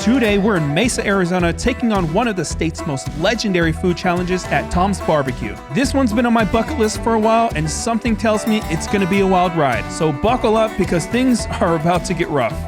Today we're in Mesa, Arizona, taking on one of the state's most legendary food challenges at Tom's BBQ. This one's been on my bucket list for a while, and something tells me it's gonna be a wild ride. So buckle up because things are about to get rough.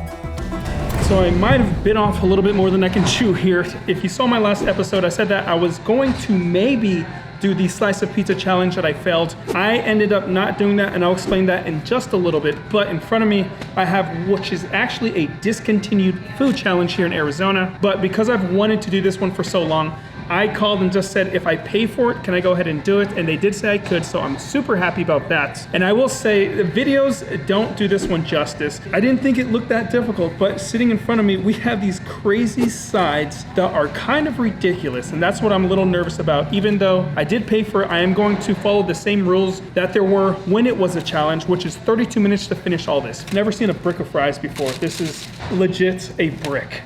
So I might have bit off a little bit more than I can chew here. If you saw my last episode, I said that I was going to maybe do the slice of pizza challenge that I failed. I ended up not doing that, and I'll explain that in just a little bit. But in front of me, I have which is actually a discontinued food challenge here in Arizona. But because I've wanted to do this one for so long, I called and just said, if I pay for it, can I go ahead and do it? And they did say I could, so I'm super happy about that. And I will say, the videos don't do this one justice. I didn't think it looked that difficult, but sitting in front of me, we have these crazy sides that are kind of ridiculous, and that's what I'm a little nervous about. Even though I did pay for it, I am going to follow the same rules that there were when it was a challenge, which is 32 minutes to finish all this. Never seen a brick of fries before. This is legit a brick.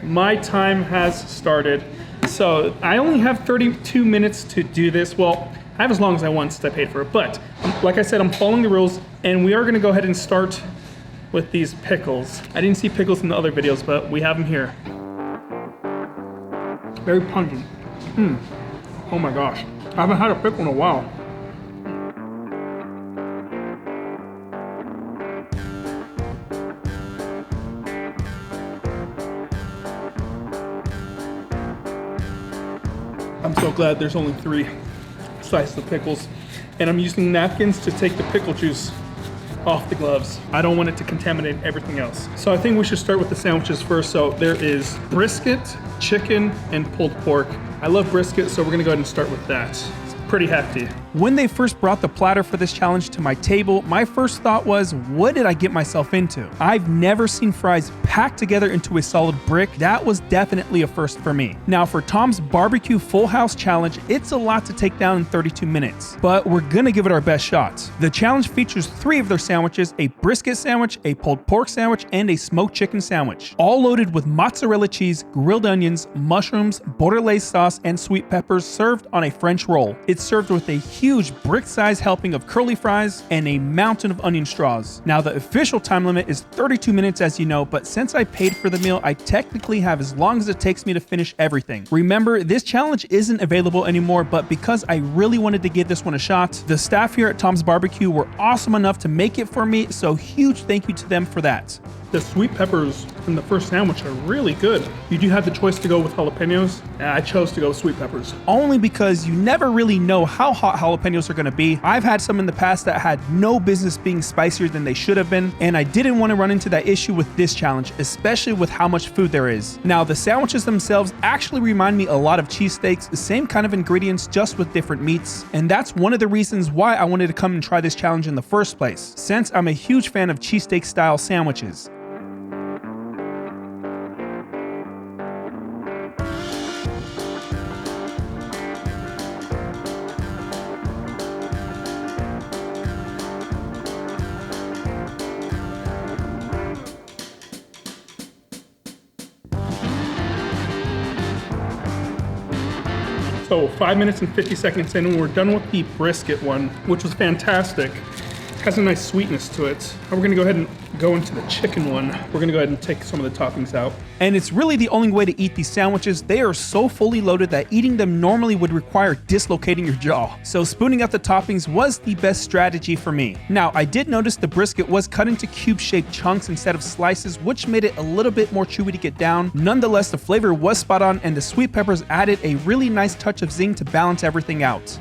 My time has started. So I only have 32 minutes to do this. Well, I have as long as I want since I paid for it. But like I said, I'm following the rules, and we are gonna go ahead and start with these pickles. I didn't see pickles in the other videos, but we have them here. Very pungent. Oh my gosh. I haven't had a pickle in a while. I'm so glad there's only 3 slices of pickles, and I'm using napkins to take the pickle juice off the gloves. I don't want it to contaminate everything else. So I think we should start with the sandwiches first. So there is brisket, chicken, and pulled pork. I love brisket, so we're gonna go ahead and start with that. It's pretty hefty. When they first brought the platter for this challenge to my table, my first thought was, what did I get myself into? I've never seen fries packed together into a solid brick. That was definitely a first for me. Now for Tom's BBQ Full House Challenge, it's a lot to take down in 32 minutes, but we're gonna give it our best shot. The challenge features 3 of their sandwiches: a brisket sandwich, a pulled pork sandwich, and a smoked chicken sandwich, all loaded with mozzarella cheese, grilled onions, mushrooms, bordelaise sauce, and sweet peppers, served on a French roll. It's served with a huge brick-sized helping of curly fries and a mountain of onion straws. Now the official time limit is 32 minutes, as you know, but since I paid for the meal, I technically have as long as it takes me to finish everything. Remember, this challenge isn't available anymore, but because I really wanted to give this one a shot, the staff here at Tom's BBQ were awesome enough to make it for me, so huge thank you to them for that. The sweet peppers in the first sandwich are really good. You do have the choice to go with jalapenos. I chose to go with sweet peppers. Only because you never really know how hot jalapenos are gonna be. I've had some in the past that had no business being spicier than they should have been, and I didn't want to run into that issue with this challenge, especially with how much food there is. Now, the sandwiches themselves actually remind me a lot of cheesesteaks, the same kind of ingredients, just with different meats, and that's one of the reasons why I wanted to come and try this challenge in the first place, since I'm a huge fan of cheesesteak style sandwiches. So 5 minutes and 50 seconds in, and we're done with the brisket one, which was fantastic. It has a nice sweetness to it. Now we're gonna go ahead and go into the chicken one. We're gonna go ahead and take some of the toppings out. And it's really the only way to eat these sandwiches. They are so fully loaded that eating them normally would require dislocating your jaw. So spooning out the toppings was the best strategy for me. Now, I did notice the brisket was cut into cube-shaped chunks instead of slices, which made it a little bit more chewy to get down. Nonetheless, the flavor was spot on, and the sweet peppers added a really nice touch of zing to balance everything out.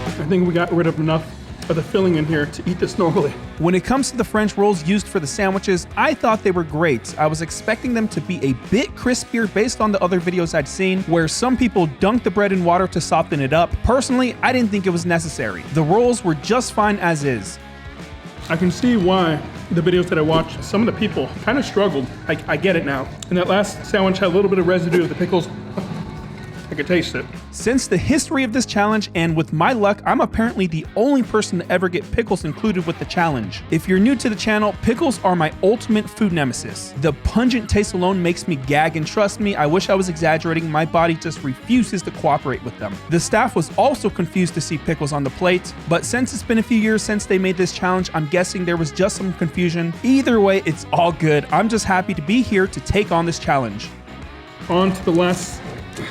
I think we got rid of enough of the filling in here to eat this normally. When it comes to the French rolls used for the sandwiches, I thought they were great. I was expecting them to be a bit crispier based on the other videos I'd seen, where some people dunk the bread in water to soften it up. Personally, I didn't think it was necessary. The rolls were just fine as is. I can see why the videos that I watched, some of the people kind of struggled. I get it now. And that last sandwich had a little bit of residue of the pickles. I could taste it. Since the history of this challenge, and with my luck, I'm apparently the only person to ever get pickles included with the challenge. If you're new to the channel, pickles are my ultimate food nemesis. The pungent taste alone makes me gag, and trust me, I wish I was exaggerating, my body just refuses to cooperate with them. The staff was also confused to see pickles on the plate, but since it's been a few years since they made this challenge, I'm guessing there was just some confusion. Either way, it's all good. I'm just happy to be here to take on this challenge. On to the last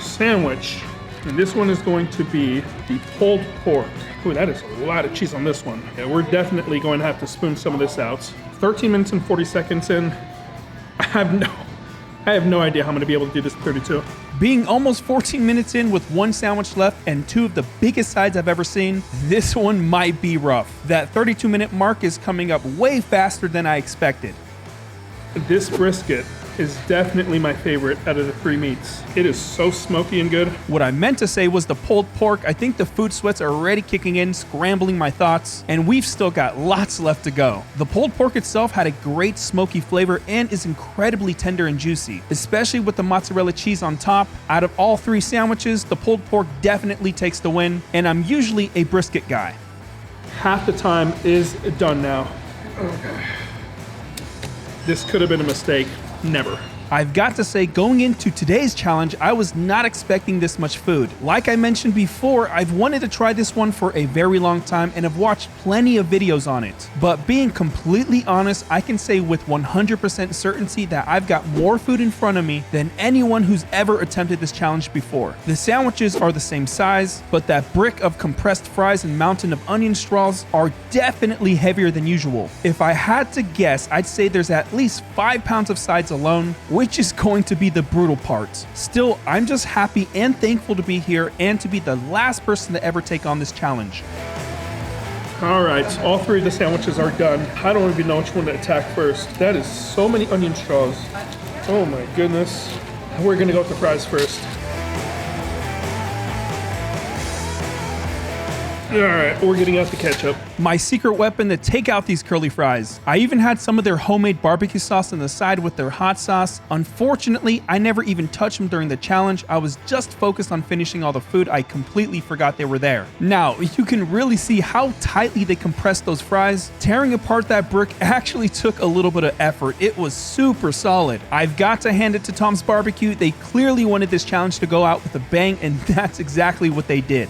sandwich, and this one is going to be the pulled pork. Ooh, that is a lot of cheese on this one. Yeah, we're definitely going to have to spoon some of this out. 13 minutes and 40 seconds in. I have no idea how I'm going to be able to do this in 32. Being almost 14 minutes in with one sandwich left and two of the biggest sides I've ever seen, this one might be rough. That 32-minute mark is coming up way faster than I expected. This brisket is definitely my favorite out of the three meats. It is so smoky and good. What I meant to say was the pulled pork. I think the food sweats are already kicking in, scrambling my thoughts, and we've still got lots left to go. The pulled pork itself had a great smoky flavor and is incredibly tender and juicy, especially with the mozzarella cheese on top. Out of all three sandwiches, the pulled pork definitely takes the win, and I'm usually a brisket guy. Half the time is done now. Okay. This could have been a mistake. Never. I've got to say, going into today's challenge, I was not expecting this much food. Like I mentioned before, I've wanted to try this one for a very long time and have watched plenty of videos on it. But being completely honest, I can say with 100% certainty that I've got more food in front of me than anyone who's ever attempted this challenge before. The sandwiches are the same size, but that brick of compressed fries and mountain of onion straws are definitely heavier than usual. If I had to guess, I'd say there's at least 5 pounds of sides alone, which is going to be the brutal part. Still, I'm just happy and thankful to be here and to be the last person to ever take on this challenge. All right, all three of the sandwiches are done. I don't even know which one to attack first. That is so many onion straws. Oh my goodness. We're gonna go with the fries first. All right, we're getting out the ketchup. My secret weapon to take out these curly fries. I even had some of their homemade barbecue sauce on the side with their hot sauce. Unfortunately, I never even touched them during the challenge. I was just focused on finishing all the food. I completely forgot they were there. Now, you can really see how tightly they compressed those fries. Tearing apart that brick actually took a little bit of effort. It was super solid. I've got to hand it to Tom's Barbecue. They clearly wanted this challenge to go out with a bang, and that's exactly what they did.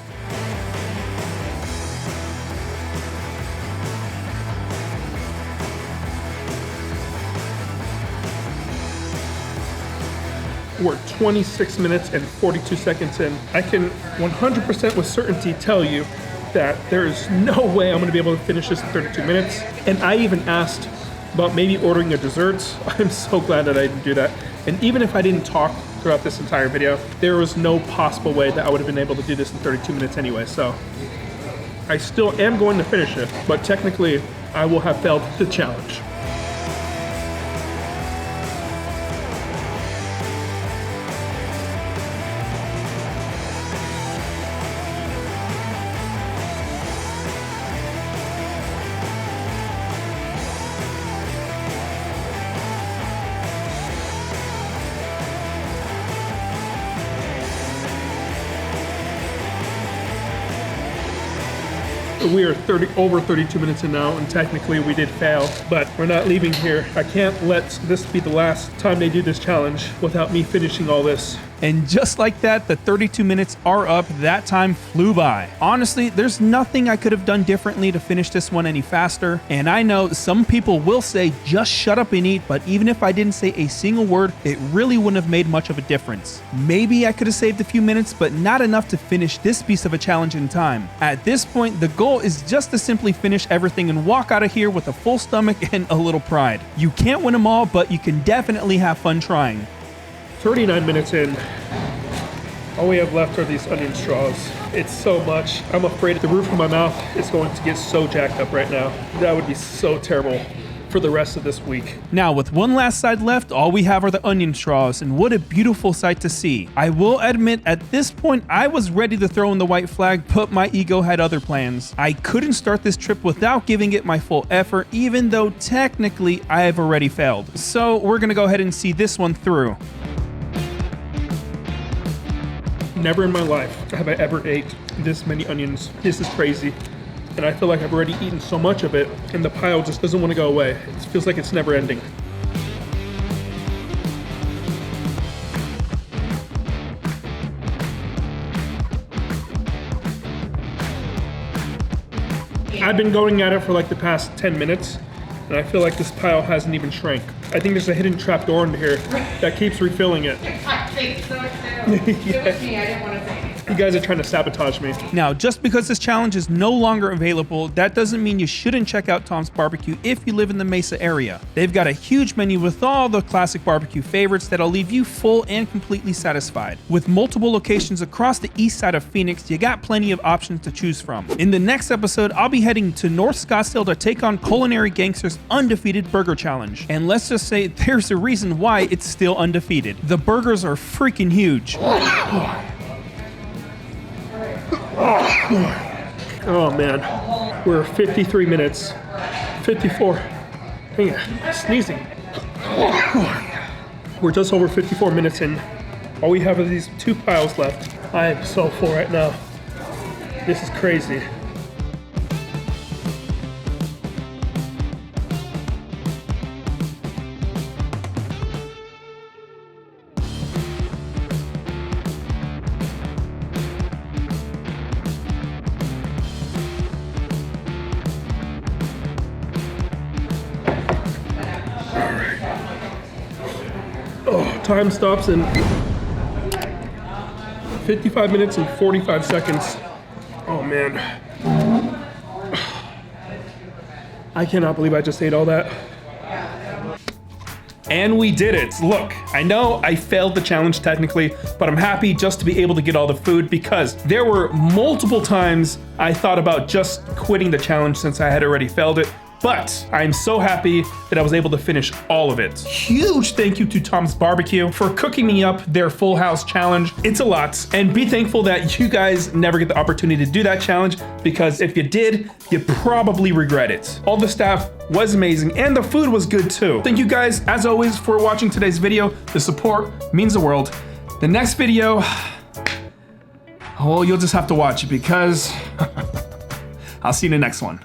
We're 26 minutes and 42 seconds in. I can 100% with certainty tell you that there is no way I'm gonna be able to finish this in 32 minutes. And I even asked about maybe ordering a dessert. I'm so glad that I didn't do that. And even if I didn't talk throughout this entire video, there was no possible way that I would have been able to do this in 32 minutes anyway. So I still am going to finish it, but technically I will have failed the challenge. We are over 32 minutes in now, and technically we did fail, but we're not leaving here. I can't let this be the last time they do this challenge without me finishing all this. And just like that, the 32 minutes are up. That time flew by. Honestly, there's nothing I could have done differently to finish this one any faster. And I know some people will say, just shut up and eat, but even if I didn't say a single word, it really wouldn't have made much of a difference. Maybe I could have saved a few minutes, but not enough to finish this piece of a challenge in time. At this point, the goal is just to simply finish everything and walk out of here with a full stomach and a little pride. You can't win them all, but you can definitely have fun trying. 39 minutes in, all we have left are these onion straws. It's so much. I'm afraid the roof of my mouth is going to get so jacked up right now. That would be so terrible for the rest of this week. Now, with one last side left, all we have are the onion straws, and what a beautiful sight to see. I will admit, at this point, I was ready to throw in the white flag, but my ego had other plans. I couldn't start this trip without giving it my full effort, even though technically I have already failed. So we're gonna go ahead and see this one through. Never in my life have I ever ate this many onions. This is crazy. And I feel like I've already eaten so much of it, and the pile just doesn't want to go away. It feels like it's never ending. I've been going at it for like the past 10 minutes, and I feel like this pile hasn't even shrank. I think there's a hidden trap door in here that keeps refilling it. I think so too. It was me, I didn't want to say anything. You guys are trying to sabotage me. Now, just because this challenge is no longer available, that doesn't mean you shouldn't check out Tom's Barbecue if you live in the Mesa area. They've got a huge menu with all the classic barbecue favorites that'll leave you full and completely satisfied. With multiple locations across the east side of Phoenix, you got plenty of options to choose from. In the next episode, I'll be heading to North Scottsdale to take on Culinary Gangster's undefeated burger challenge. And let's just say there's a reason why it's still undefeated. The burgers are freaking huge. Oh man, we're 53 minutes, 54. Hang on, sneezing. We're just over 54 minutes in. All we have are these 2 piles left. I am so full right now. This is crazy. Oh, time stops in 55 minutes and 45 seconds. Oh man. I cannot believe I just ate all that. And we did it. Look, I know I failed the challenge technically, but I'm happy just to be able to get all the food because there were multiple times I thought about just quitting the challenge since I had already failed it. But I'm so happy that I was able to finish all of it. Huge thank you to Tom's Barbecue for cooking me up their Full House challenge. It's a lot, and be thankful that you guys never get the opportunity to do that challenge because if you did, you probably regret it. All the staff was amazing and the food was good too. Thank you guys, as always, for watching today's video. The support means the world. The next video, oh, you'll just have to watch it because I'll see you in the next one.